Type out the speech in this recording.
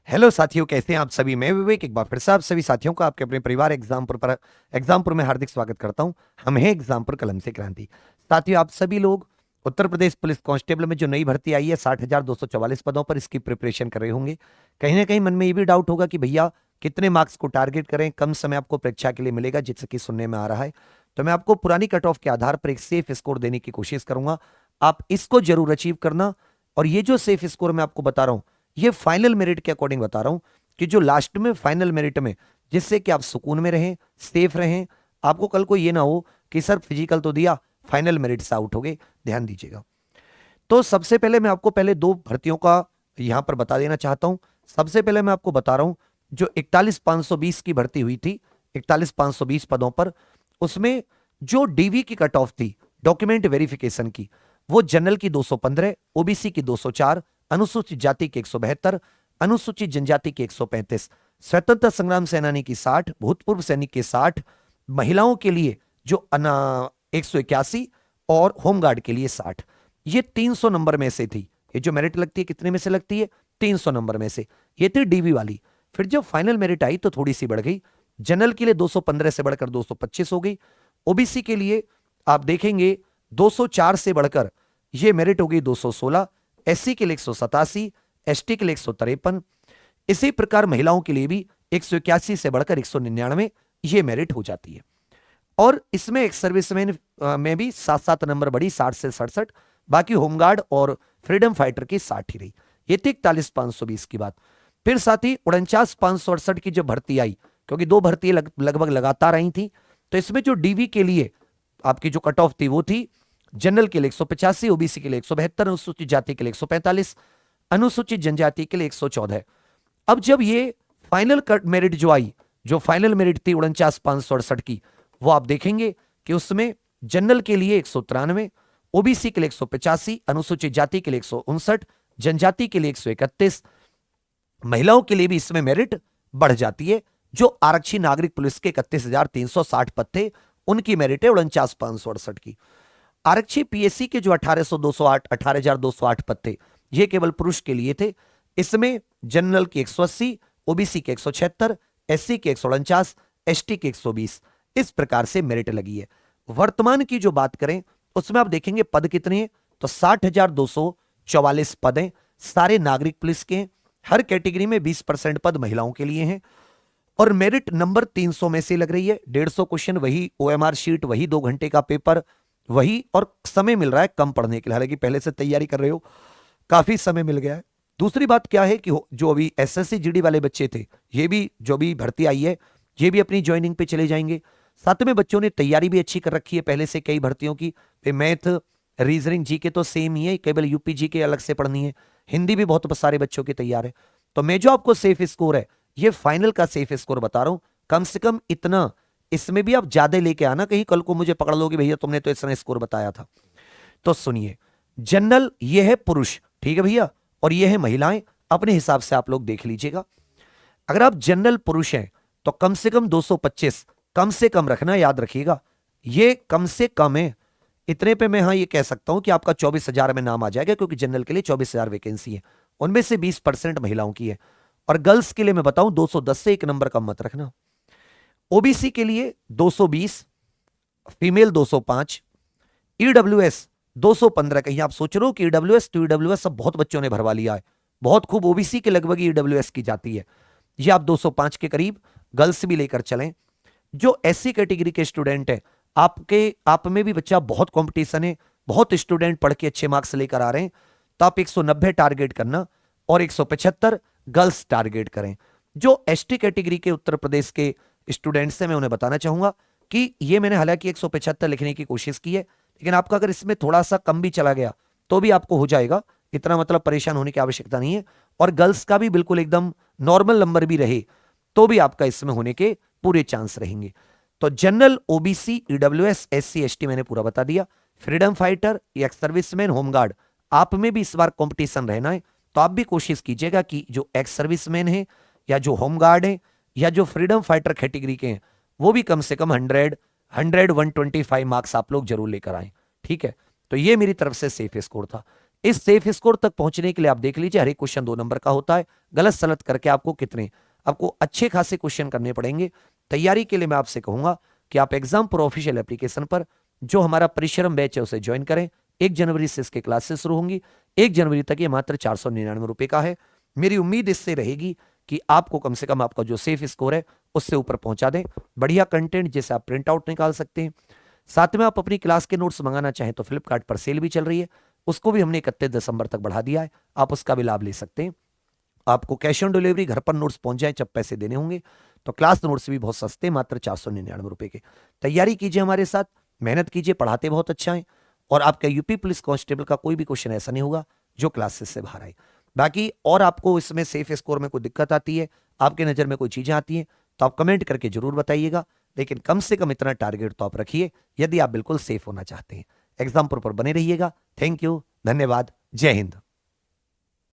Hello साथियों, कैसे हैं आप सभी। मैं विवेक एक बार फिर से आप सभी साथियों का आपके अपने परिवार एग्जामपुर में हार्दिक स्वागत करता हूं। हम हैं एग्जामपुर कलम से क्रांति। साथियों, आप सभी लोग उत्तर प्रदेश पुलिस कांस्टेबल में जो नई भर्ती आई है 60,244 पदों पर, इसकी प्रिपरेशन कर रहे होंगे। कहीं ना कहीं मन में ये भी डाउट होगा कि भैया कितने मार्क्स को टारगेट करें, कम समय आपको परीक्षा के लिए मिलेगा, जिससे कि सुनने में आ रहा है। तो मैं आपको पुरानी कट ऑफ के आधार पर एक सेफ स्कोर देने की कोशिश करूंगा। आप इसको जरूर अचीव करना। और ये जो सेफ स्कोर मैं आपको बता रहा हूं, ये फाइनल मेरिट के अकॉर्डिंग बता रहा हूं कि जो लास्ट में फाइनल मेरिट में, जिससे कि आप सुकून में रहें, सेफ रहें, आपको कल को ये ना हो कि सर फिजिकल तो दिया, फाइनल मेरिट से आउट हो गए। ध्यान दीजिएगा। तो सबसे पहले मैं आपको पहले दो भर्तियों का यहां पर बता देना चाहता हूं। सबसे पहले मैं आपको बता रहा हूं, जो 41,520 की भर्ती हुई थी, 41,520 पदों पर, उसमें जो डीवी की कट ऑफ थी डॉक्यूमेंट वेरिफिकेशन की, वो जनरल की 215, ओबीसी की 204, अनुसूचित जाति की 172, अनुसूचित जनजाति की 135, स्वतंत्रता संग्राम सेनानी की 60, भूतपूर्व सैनिक के 60, महिलाओं के लिए जो 181 और होमगार्ड के लिए 60। ये 300 नंबर में से थी। ये जो मेरिट लगती है कितने में से लगती है? 300 नंबर में से। ये थी डीवी वाली। फिर जब फाइनल मेरिट आई तो थोड़ी सी बढ़ गई। जनरल के लिए 215 से बढ़कर 225 हो गई। ओबीसी के लिए आप देखेंगे 204 से बढ़कर ये मेरिट हो गई 216, एससी के लिए 187, एसटी के लिए 153। इसी प्रकार महिलाओं के लिए भी 181 से बढ़कर 199 ये मेरिट हो जाती है। और इसमें एक सर्विसमैन में भी 7-7 नंबर बढ़ी, 60 से 67। बाकी होमगार्ड और फ्रीडम फाइटर की 60 ही रही। ये थी 41,520 की बात। फिर साथ ही 49,568 की जो भर्ती आई, क्योंकि दो भर्ती लगभग लगातार आई थी, तो इसमें जो डीवी के लिए आपकी जो कट ऑफ थी वो थी जनरल के लिए 185, ओबीसी के लिए 172, अनुसूचित जाति के लिए 145, अनुसूचित जनजाति के लिए 114। अब जब ये फाइनल कट मेरिट जो आई, जो फाइनल मेरिट थी 49,568 की, वो आप देखेंगे कि उसमें जनरल के लिए 193, ओबीसी के लिए 185, अनुसूचित जाति के लिए 159, जनजाति के लिए 131। महिलाओं के लिए भी इसमें मेरिट बढ़ जाती है। जो आरक्षी नागरिक पुलिस के 31,360 पद थे, उनकी मेरिट है 49,568 की। आरक्षी पीएससी के जो 18,208 पद थे, ये केवल पुरुष के लिए थे। इसमें जनरल की 180, ओबीसी के 176, एससी के 149, एसटी के 120। इस प्रकार से मेरिट लगी है। वर्तमान की जो बात करें उसमें आप देखेंगे पद कितने हैं, तो 60,244 पद हैं, सारे नागरिक पुलिस के हैं। हर कैटेगरी में 20% पद महिलाओं के लिए हैं। और मेरिट नंबर 300 में से लग रही है। 150 क्वेश्चन, वही ओएमआर शीट, वही 2 घंटे का पेपर, वही, और समय मिल रहा है कम पढ़ने के लिए। हालांकि पहले से तैयारी कर रहे हो, काफी समय मिल गया है। दूसरी बात क्या है कि जो अभी एसएससी जीडी वाले बच्चे थे, ये भी जो भी भर्ती आई है, ये भी अपनी ज्वाइनिंग पे चले जाएंगे। साथ में बच्चों ने तैयारी भी अच्छी कर रखी है पहले से कई भर्तियों की। मैथ, रीजनिंग, जीके तो सेम ही है, केवल यूपी जीके अलग से पढ़नी है। हिंदी भी बहुत सारे बच्चों की तैयार है। तो मैं जो आपको सेफ स्कोर है, ये फाइनल का सेफ स्कोर बता रहा हूं। कम से कम इतना, इसमें भी आप ज्यादा लेके आना, कहीं कल को मुझे पकड़ लोगे भैया तुमने तो इतना स्कोर बताया था। तो सुनिए, जनरल ये है पुरुष, ठीक है भैया, और ये है महिलाएं। अपने हिसाब से आप लोग देख लीजिएगा। अगर आप जनरल पुरुष हैं तो कम से कम 225 कम से कम रखना, याद रखिएगा। ये कम से कम है। इतने पे मैं हाँ ये कह सकता हूं कि आपका 24,000 में नाम आ जाएगा, क्योंकि जनरल के लिए 24,000 वैकेंसी है, उनमें से 20% महिलाओं की है। और गर्ल्स के लिए मैं बताऊं 210 से एक नंबर कम मत रखना। ओबीसी के लिए 220, फीमेल 205, ईडब्ल्यूएस 215। कहीं आप सोच रहे हो कि ईडब्ल्यूएस तो ईडब्ल्यूएस सब बहुत बच्चों ने भरवा लिया है, बहुत खूब। ओबीसी के लगभग ईडब्ल्यूएस की जाती है। ये आप 205 के करीब गर्ल्स भी लेकर चलें। जो एससी कैटेगरी के स्टूडेंट है, आप में भी बच्चा बहुत कंपटीशन है, बहुत स्टूडेंट पढ़ के अच्छे मार्क्स लेकर आ रहे हैं, तो आप 190 टारगेट करना और 175 गर्ल्स टारगेट करें। जो एसटी कैटेगरी के उत्तर प्रदेश के स्टूडेंट्स हैं, मैं उन्हें बताना चाहूंगा कि ये मैंने हालांकि 175 लिखने की कोशिश की है, लेकिन आपका अगर इसमें थोड़ा सा कम भी चला गया तो भी आपको हो जाएगा। इतना मतलब परेशान होने की आवश्यकता नहीं है। और गर्ल्स का भी बिल्कुल एकदम नॉर्मल नंबर भी रहे तो भी आपका इसमें होने के पूरे चांस रहेंगे। तो general, OBC, EWS, SC, ST मैंने पूरा बता दिया। Freedom fighter, ex serviceman, home guard, आप में भी इस बार कंपटीशन रहना है। तो आप भी कोशिश कीजिएगा कि जो एक्स सर्विसमैन है, या जो होमगार्ड है, या जो फ्रीडम फाइटर कैटेगरी के हैं, वो भी कम से कम 125 मार्क्स आप लोग जरूर लेकर आए। ठीक है, तो ये मेरी तरफ से सेफ स्कोर था। इस सेफ स्कोर तक पहुंचने के लिए आप देख लीजिए, हर एक क्वेश्चन 2 नंबर का होता है। गलत सलत करके आपको कितने, आपको अच्छे खासे क्वेश्चन करने पड़ेंगे। तैयारी के लिए मैं आपसे कहूंगा कि आप एग्जाम प्रो ऑफिशियल एप्लीकेशन पर जो हमारा परिश्रम बैच है उसे ज्वाइन करें। 1 जनवरी से इसके क्लासेस शुरू होंगी। 1 जनवरी तक ये मात्र 499 रुपए का है। मेरी उम्मीद इससे रहेगी कि आपको कम से कम आपका जो सेफ स्कोर है उससे ऊपर पहुंचा दें। बढ़िया कंटेंट जैसे आप प्रिंट आउट निकाल सकते हैं। साथ में आप अपनी क्लास के नोट्स मंगाना चाहें तो फ्लिपकार्ट पर सेल भी चल रही है, उसको भी हमने 31 दिसंबर तक बढ़ा दिया है, आप उसका भी लाभ ले सकते हैं। आपको कैश ऑन डिलीवरी घर पर नोट्स पहुंच जाए जब पैसे देने होंगे, तो क्लास नोट्स भी बहुत सस्ते, मात्र 499 रुपए के। तैयारी कीजिए हमारे साथ, मेहनत कीजिए, पढ़ाते बहुत अच्छा है, और आपका यूपी पुलिस कांस्टेबल का कोई भी क्वेश्चन ऐसा नहीं होगा जो क्लासेस से बाहर आए। बाकी और आपको इसमें सेफ स्कोर में कोई दिक्कत आती है, आपके नज़र में कोई चीज़ें आती हैं, तो आप कमेंट करके जरूर बताइएगा। लेकिन कम से कम इतना टारगेट तो आप रखिए यदि आप बिल्कुल सेफ होना चाहते हैं। एग्जाम पर बने रहिएगा। थैंक यू, धन्यवाद, जय हिंद।